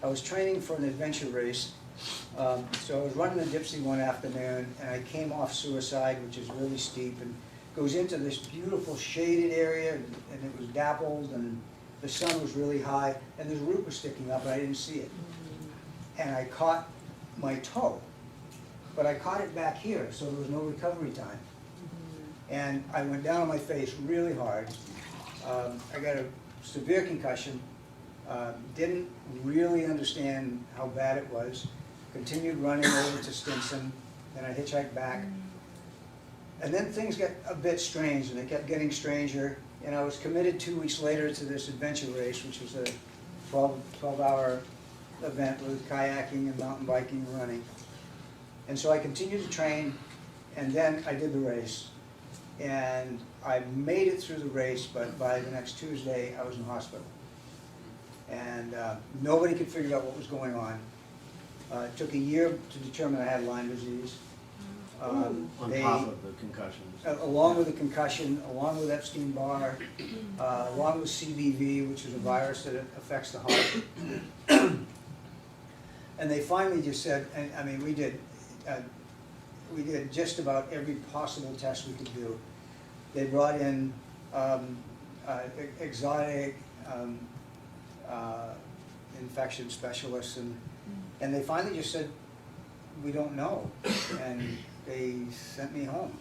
I was training for an adventure race. So I was running the Dipsy one afternoon, and I came off Suicide, which is really steep, and goes into this beautiful shaded area, and it was dappled, and the sun was really high, and this root was sticking up, and I didn't see it. And I caught my toe, but I caught it back here, so there was no recovery time. And I went down on my face really hard. I got a severe concussion, didn't really understand how bad it was, continued running over to Stinson, then I hitchhiked back. And then things got a bit strange, and they kept getting stranger, and I was committed 2 weeks later to this adventure race, which was a 12-hour event with kayaking and mountain biking and running. And so I continued to train, and then I did the race. And I made it through the race, but by the next Tuesday, I was in hospital. And nobody could figure out what was going on. It took a year to determine I had Lyme disease. On top of the concussions. Along with the concussion, along with Epstein-Barr, along with CVV, which is a virus that affects the heart. And they finally just said, and I mean, we did just about every possible test we could do. They brought in exotic infection specialists, and they finally just said, we don't know, and they sent me home.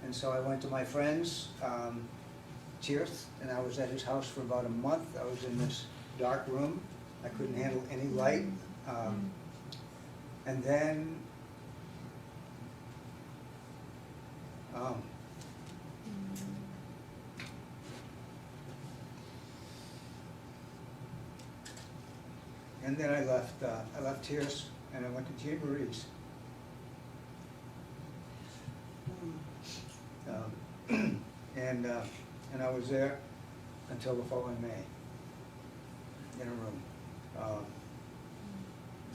And so I went to my friend's, Tirth, and I was at his house for about a month. I was in this dark room. I couldn't handle any light. And then I left Tirth, and I went to Jamboree's. And I was there until the following May, in a room.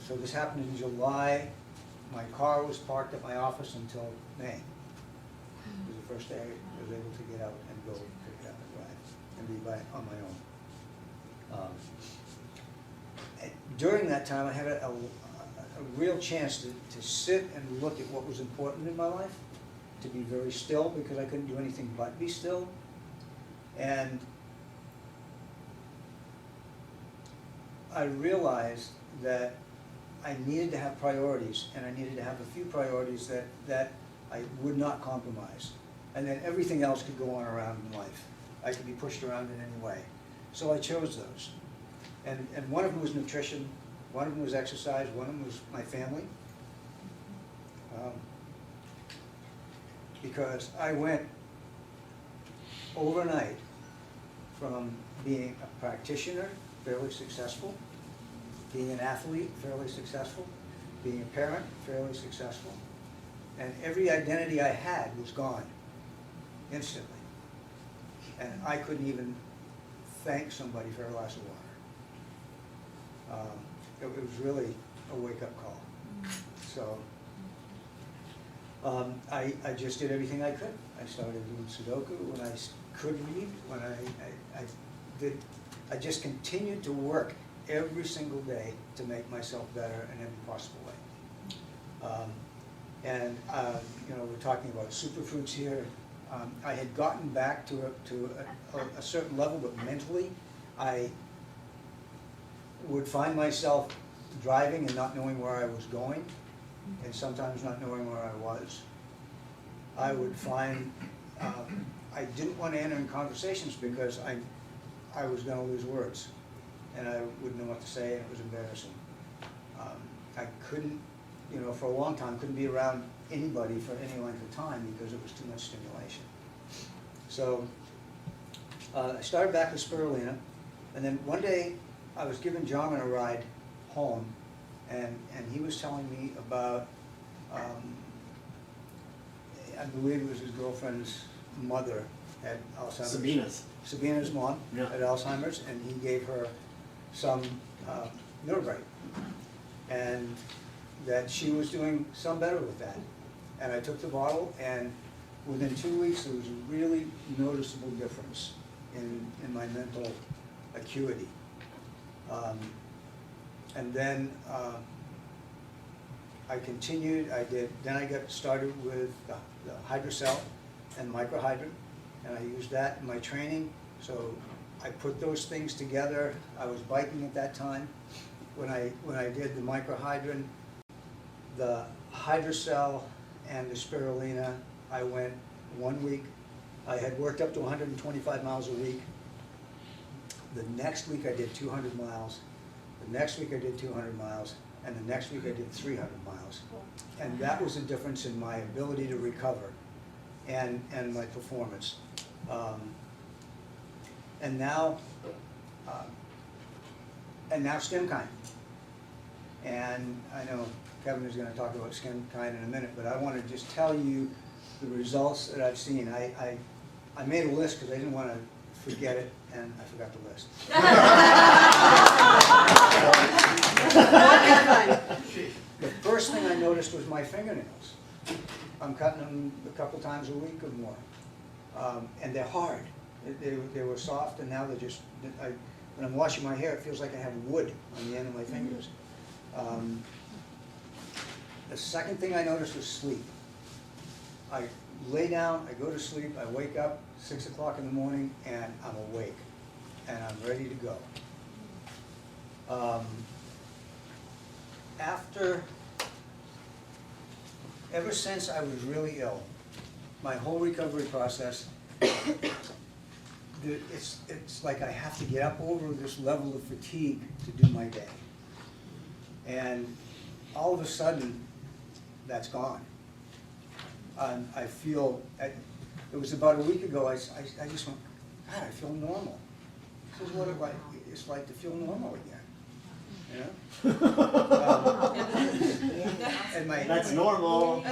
So this happened in July. My car was parked at my office until May. It was the first day I was able to get out and go pick it up and be on my own. During that time, I had a real chance to sit and look at what was important in my life, to be very still, because I couldn't do anything but be still. And I realized that I needed to have priorities, and I needed to have a few priorities that I would not compromise. And then everything else could go on around in life. I could be pushed around in any way. So I chose those. And one of them was nutrition, one of them was exercise, one of them was my family. Because I went overnight from being a practitioner, fairly successful, being an athlete, fairly successful, being a parent, fairly successful, and every identity I had was gone instantly. And I couldn't even thank somebody for a glass of water. It was really a wake-up call. So I just did everything I could. I started doing Sudoku when I could read, when I just continued to work every single day to make myself better in every possible way. You know, we're talking about superfoods here. I had gotten back to a certain level, but mentally, I would find myself driving and not knowing where I was going, and sometimes not knowing where I was. I would find I didn't want to enter in conversations because I was going to lose words, and I wouldn't know what to say, and it was embarrassing. I couldn't, you know, for a long time, couldn't be around anybody for any length of time because it was too much stimulation. So I started back with spirulina, and then one day I was giving John a ride home, and he was telling me about, I believe it was his girlfriend's mother had Alzheimer's. Sabina's mom had Alzheimer's, and he gave her some Neurobright, and that she was doing some better with that. And I took the bottle, and within 2 weeks there was a really noticeable difference in my mental acuity. And then I continued, then I got started with the hydrocell and microhydrant, and I used that in my training. So I put those things together. I was biking at that time. When I did the microhydrant, the hydrocell and the spirulina, I went 1 week. I had worked up to 125 miles a week. The next week I did 200 miles. The next week I did 200 miles. And the next week I did 300 miles. And that was a difference in my ability to recover and my performance. And now StemKine. And I know Kevin is going to talk about StemKine in a minute, but I want to just tell you the results that I've seen. I made a list because I didn't want to forget it, and I forgot the list. The first thing I noticed was my fingernails. I'm cutting them a couple times a week or more, and they're hard. They were soft, and now they're just. When I'm washing my hair, it feels like I have wood on the end of my fingers. The second thing I noticed was sleep. I lay down, I go to sleep, I wake up 6 o'clock in the morning, and I'm awake, and I'm ready to go. Ever since I was really ill, my whole recovery process, it's like I have to get up over this level of fatigue to do my day. And all of a sudden, that's gone. I feel, it was about a week ago, I just went, God, I feel normal. This is what it's like to feel normal again. You know? And That's normal.